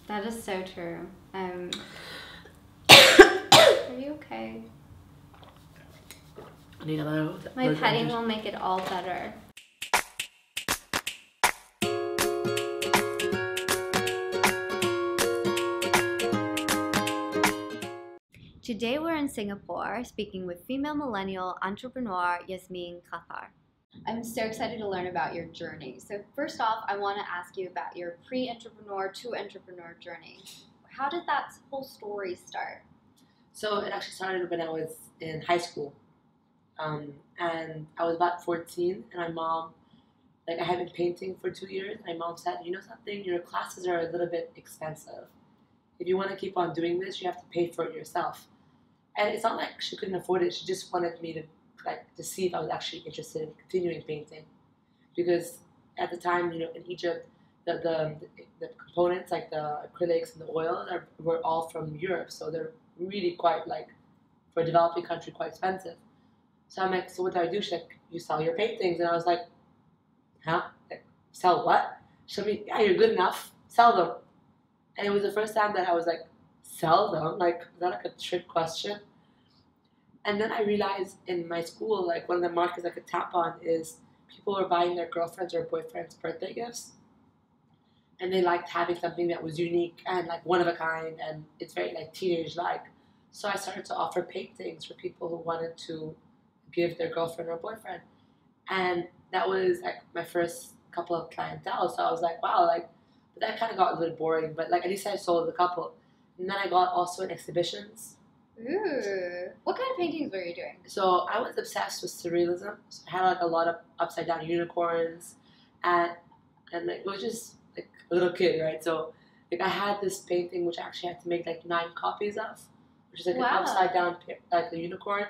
That is so true. Are you okay? I need a little. My petting will make it all better. Today we're in Singapore speaking with female millennial entrepreneur Yasmine Khater. I'm so excited to learn about your journey. So first off, I want to ask you about your pre-entrepreneur to entrepreneur journey. How did that whole story start? So it actually started when I was in high school. And I was about 14, and my mom, I had been painting for 2 years, and my mom said, you know something, your classes are a little bit expensive. If you want to keep on doing this, you have to pay for it yourself. And it's not like she couldn't afford it, she just wanted me to see if I was actually interested in continuing painting. Because at the time, in Egypt, the components, like the acrylics and the oils, were all from Europe, so they're really quite, for a developing country, quite expensive. So I'm like, so what do I do? She's like, you sell your paintings. And I was like, huh? Sell what? She'll be, yeah, you're good enough. Sell them. And it was the first time that I was like, sell them? Is that a trick question? And then I realized in my school, one of the markets I could tap on is people were buying their girlfriends or boyfriends birthday gifts. And they liked having something that was unique and one of a kind, and it's very teenage-like. So I started to offer paintings for people who wanted to give their girlfriend or boyfriend. And that was my first couple of clientele. So I was like, wow, but that kind of got a little boring, but at least I sold a couple. And then I got also in exhibitions. Ooh. What kind of paintings were you doing? So I was obsessed with surrealism. So I had a lot of upside down unicorns, and it was just a little kid, right? So I had this painting which I actually had to make 9 copies of, which is Wow. an upside down a unicorn,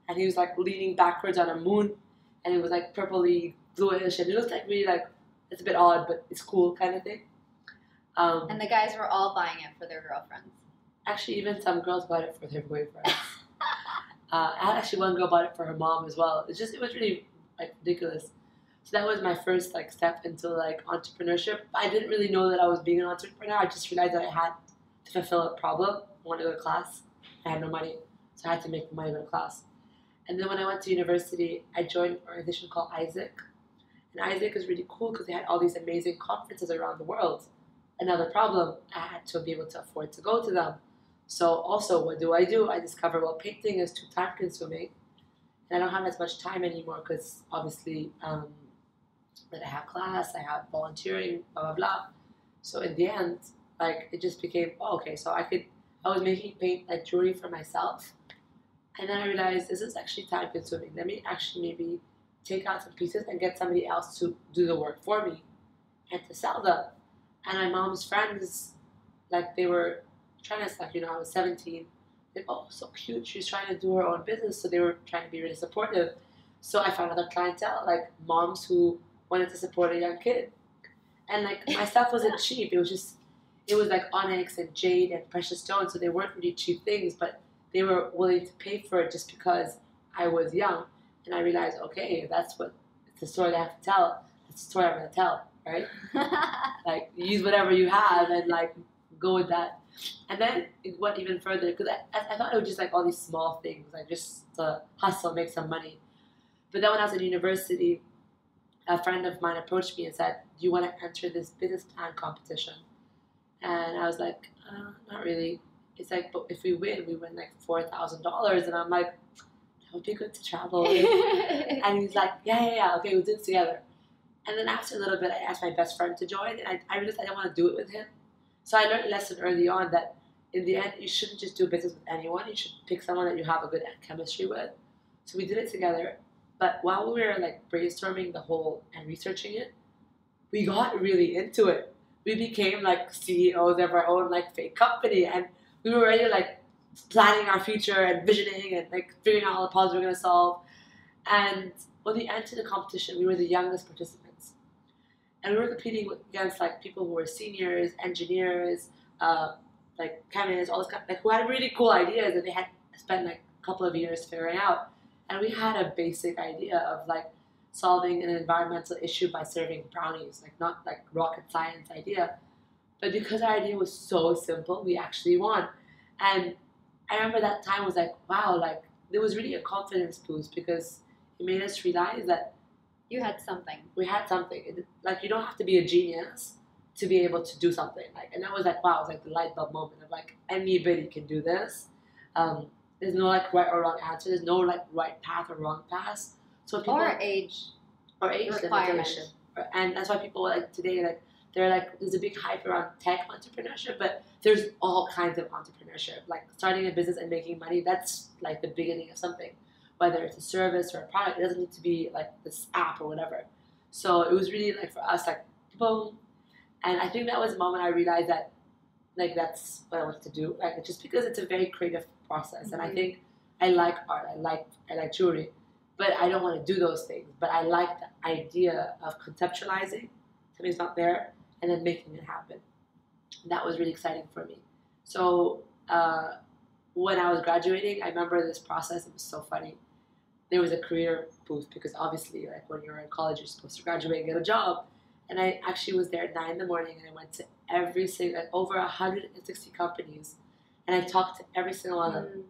and he was leaning backwards on a moon, and it was purpley bluish, and it looked really it's a bit odd, but it's cool kind of thing. And the guys were all buying it for their girlfriends. Actually, even some girls bought it for their boyfriends. I had actually one girl bought it for her mom as well. It was really ridiculous. So that was my first step into entrepreneurship. I didn't really know that I was being an entrepreneur. I just realized that I had to fulfill a problem. I wanted to go to class. I had no money, so I had to make money to go to class. And then when I went to university, I joined an organization called Isaac. And Isaac is really cool because they had all these amazing conferences around the world. Another problem, I had to be able to afford to go to them. So also, what do? I discovered, well, painting is too time consuming. And I don't have as much time anymore because obviously I have class, I have volunteering, blah, blah, blah. So in the end, it just became, okay, so I was making paint jewelry for myself. And then I realized this is actually time consuming. Let me actually maybe take out some pieces and get somebody else to do the work for me and to sell them. And my mom's friends, they were trying to, I was 17. Oh, so cute, she's trying to do her own business. So they were trying to be really supportive. So I found other clientele, moms who wanted to support a young kid. And my stuff wasn't cheap. It was onyx and jade and precious stones. So they weren't really cheap things, but they were willing to pay for it just because I was young. And I realized, okay, it's the story I have to tell. That's the story I'm going to tell, right? Use whatever you have and go with that. And then it went even further because I thought it was just all these small things, just to hustle, make some money. But then when I was in university, a friend of mine approached me and said, do you want to enter this business plan competition? And I was like, not really. It's but if we win $4,000. And I'm like, that would be good to travel. And he's like, yeah, okay, we'll do it together. And then after a little bit, I asked my best friend to join, and I realized I didn't want to do it with him. So I learned a lesson early on that in the end, you shouldn't just do business with anyone. You should pick someone that you have a good chemistry with. So we did it together. But while we were brainstorming the whole and researching it, we got really into it. We became CEOs of our own fake company, and we were already planning our future and visioning and figuring out all the problems we were going to solve. And when we entered the competition, we were the youngest participants. And we were competing against people who were seniors, engineers, chemists, all this kind of, who had really cool ideas that they had spent a couple of years figuring out. And we had a basic idea of solving an environmental issue by serving brownies, not rocket science idea. But because our idea was so simple, we actually won. And I remember that time was like, wow, like there was really a confidence boost because it made us realize that you had something. We had something. Like you don't have to be a genius to be able to do something. Like, and that was like, wow, it was like the light bulb moment of like anybody can do this. There's no like right or wrong answer. There's no like right path or wrong path. So people or age limitation. And that's why people like today like they're like there's a big hype around tech entrepreneurship, but there's all kinds of entrepreneurship. Like starting a business and making money, that's like the beginning of something. Whether it's a service or a product, it doesn't need to be like this app or whatever. So it was really like for us like boom. And I think that was the moment I realized that like that's what I wanted to do. Like just because it's a very creative process. And I think I like art, I like jewelry, but I don't want to do those things. But I like the idea of conceptualizing something's not there and then making it happen. That was really exciting for me. So when I was graduating, I remember this process. It was so funny. There was a career boost because obviously, like when you're in college, you're supposed to graduate and get a job. And I actually was there at 9 in the morning, and I went to every single, like over 160 companies, and I talked to every single one of them.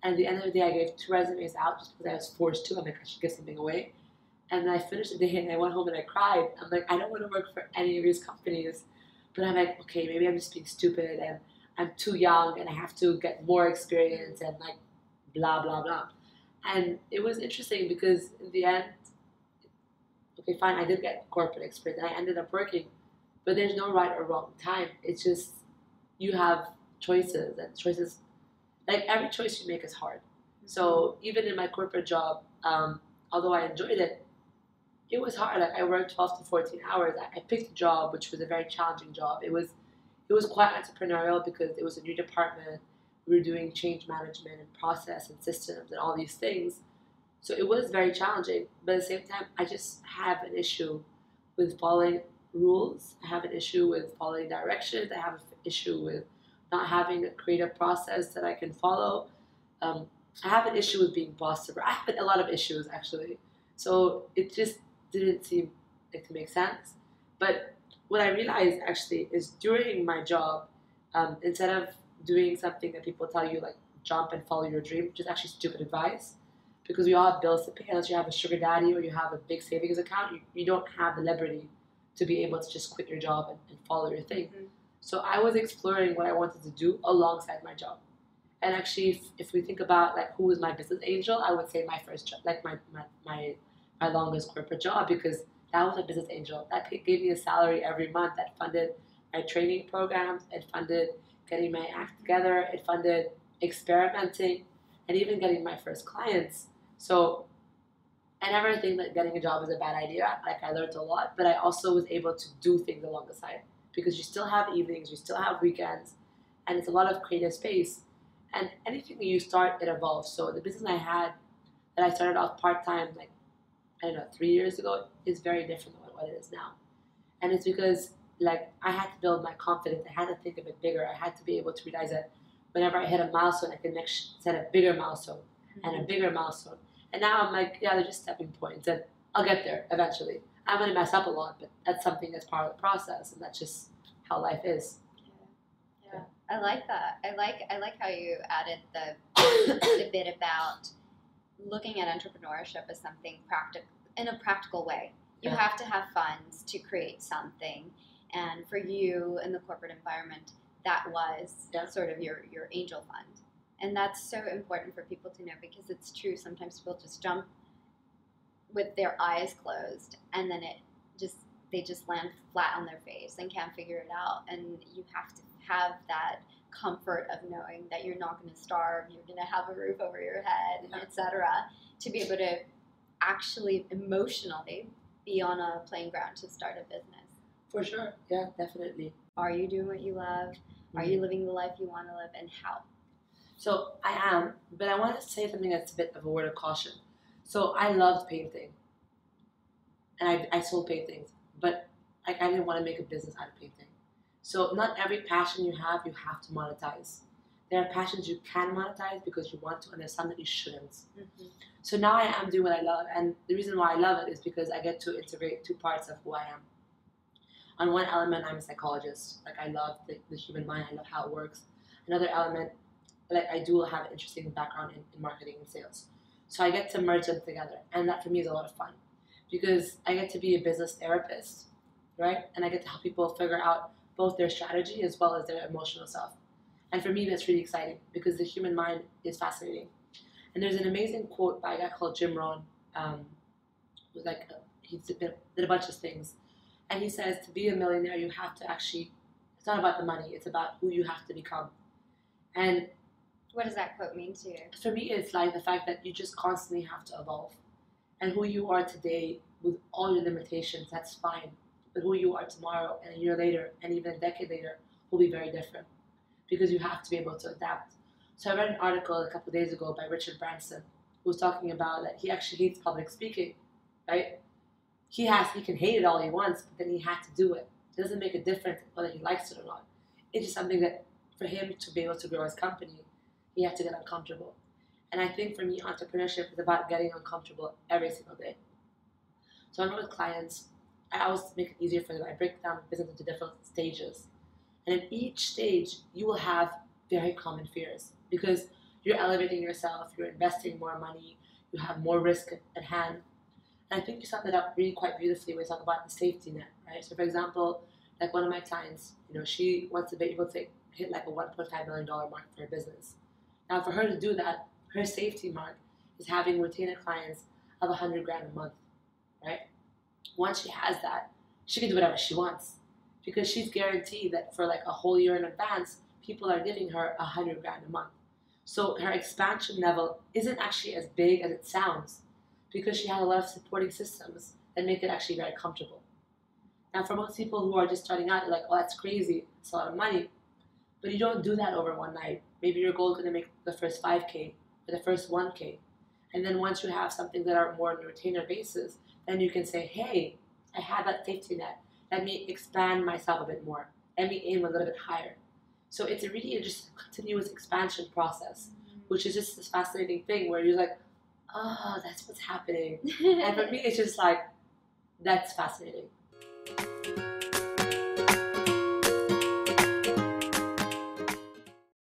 And at the end of the day, I gave 2 resumes out just because I was forced to. I'm like, I should give something away. And then I finished the day, and I went home and I cried. I'm like, I don't want to work for any of these companies. But I'm like, okay, maybe I'm just being stupid, and I'm too young, and I have to get more experience, and like, blah, blah, blah. And it was interesting because in the end, okay, fine, I did get corporate experience, and I ended up working. But there's no right or wrong time. It's just you have choices, and choices, like every choice you make is hard. So even in my corporate job, although I enjoyed it, it was hard. Like I worked 12 to 14 hours. I picked a job which was a very challenging job. It was quite entrepreneurial because it was a new department. We were doing change management and process and systems and all these things. So it was very challenging. But at the same time, I just have an issue with following rules. I have an issue with following directions. I have an issue with not having a creative process that I can follow. I have an issue with being bossed over. I have a lot of issues actually. So it just didn't seem like to make sense. But what I realized actually is during my job, instead of doing something that people tell you like jump and follow your dream, which is actually stupid advice, because we all have bills to pay. Unless you have a sugar daddy or you have a big savings account, you don't have the liberty to be able to just quit your job and follow your thing. So I was exploring what I wanted to do alongside my job. And actually, if we think about like who was my business angel, I would say my first job, like my longest corporate job, because that was a business angel. That gave me a salary every month. That funded my training programs. It funded getting my act together. It funded experimenting and even getting my first clients. So I never think that getting a job is a bad idea. Like I learned a lot, but I also was able to do things along the side because you still have evenings, you still have weekends, and it's a lot of creative space. And anything that you start, it evolves. So the business I had that I started off part-time, like, I don't know, 3 years ago, is very different than what it is now. And it's because, like, I had to build my confidence. I had to think of it bigger. I had to be able to realize that whenever I hit a milestone, I could set a bigger milestone and a bigger milestone. And now I'm like, yeah, they're just stepping points, and I'll get there eventually. I'm going to mess up a lot, but that's something that's part of the process, and that's just how life is. Yeah. I like that. I like how you added the bit about looking at entrepreneurship as something practical in a practical way. You have to have funds to create something, and for you in the corporate environment, that was sort of your angel fund. And that's so important for people to know, because it's true. Sometimes people just jump with their eyes closed, and then they just land flat on their face and can't figure it out. And you have to have that comfort of knowing that you're not going to starve, you're going to have a roof over your head, etc., to be able to actually emotionally be on a playing ground to start a business. For sure. Yeah, definitely. Are you doing what you love? Are you living the life you want to live, and how? So I am, but I want to say something that's a bit of a word of caution. So I loved painting, and I sold paintings, but like I didn't want to make a business out of painting. So not every passion you have to monetize. There are passions you can monetize because you want to, and there's some that you shouldn't. So now I am doing what I love, and the reason why I love it is because I get to integrate 2 parts of who I am. On one element, I'm a psychologist. Like I love the human mind. I love how it works. Another element, like I do have an interesting background in marketing and sales. So I get to merge them together. And that for me is a lot of fun because I get to be a business therapist, right? And I get to help people figure out both their strategy as well as their emotional self. And for me, that's really exciting because the human mind is fascinating. And there's an amazing quote by a guy called Jim Rohn. Who's like, he did a bunch of things. And he says to be a millionaire, you have to actually, it's not about the money, it's about who you have to become. And what does that quote mean to you? For me, it's like the fact that you just constantly have to evolve. And who you are today with all your limitations, that's fine. But who you are tomorrow and a year later and even a decade later will be very different because you have to be able to adapt. So I read an article a couple of days ago by Richard Branson who was talking about that he actually hates public speaking, right? He can hate it all he wants, but then he had to do it. It doesn't make a difference whether he likes it or not. It's just something that for him to be able to grow his company, he had to get uncomfortable. And I think for me, entrepreneurship is about getting uncomfortable every single day. So when I'm with clients, I always make it easier for them. I break down the business into different stages. And in each stage, you will have very common fears because you're elevating yourself, you're investing more money, you have more risk at hand. And I think you summed it up really quite beautifully when you talk about the safety net, right? So for example, like one of my clients, she wants to be able to hit like a $1.5 million mark for her business. Now for her to do that, her safety mark is having retainer clients of $100,000 a month, right? Once she has that, she can do whatever she wants because she's guaranteed that for like a whole year in advance, people are giving her $100,000 a month. So her expansion level isn't actually as big as it sounds because she has a lot of supporting systems that make it actually very comfortable. Now for most people who are just starting out, they're like, oh, that's crazy, it's a lot of money. But you don't do that over one night. Maybe your goal is going to make the first 5K or the first 1K. And then once you have something that are more on a retainer basis, then you can say, hey, I have that safety net. Let me expand myself a bit more. Let me aim a little bit higher. So it's a really just continuous expansion process, which is just this fascinating thing where you're like, oh, that's what's happening. And for me, it's just like, that's fascinating.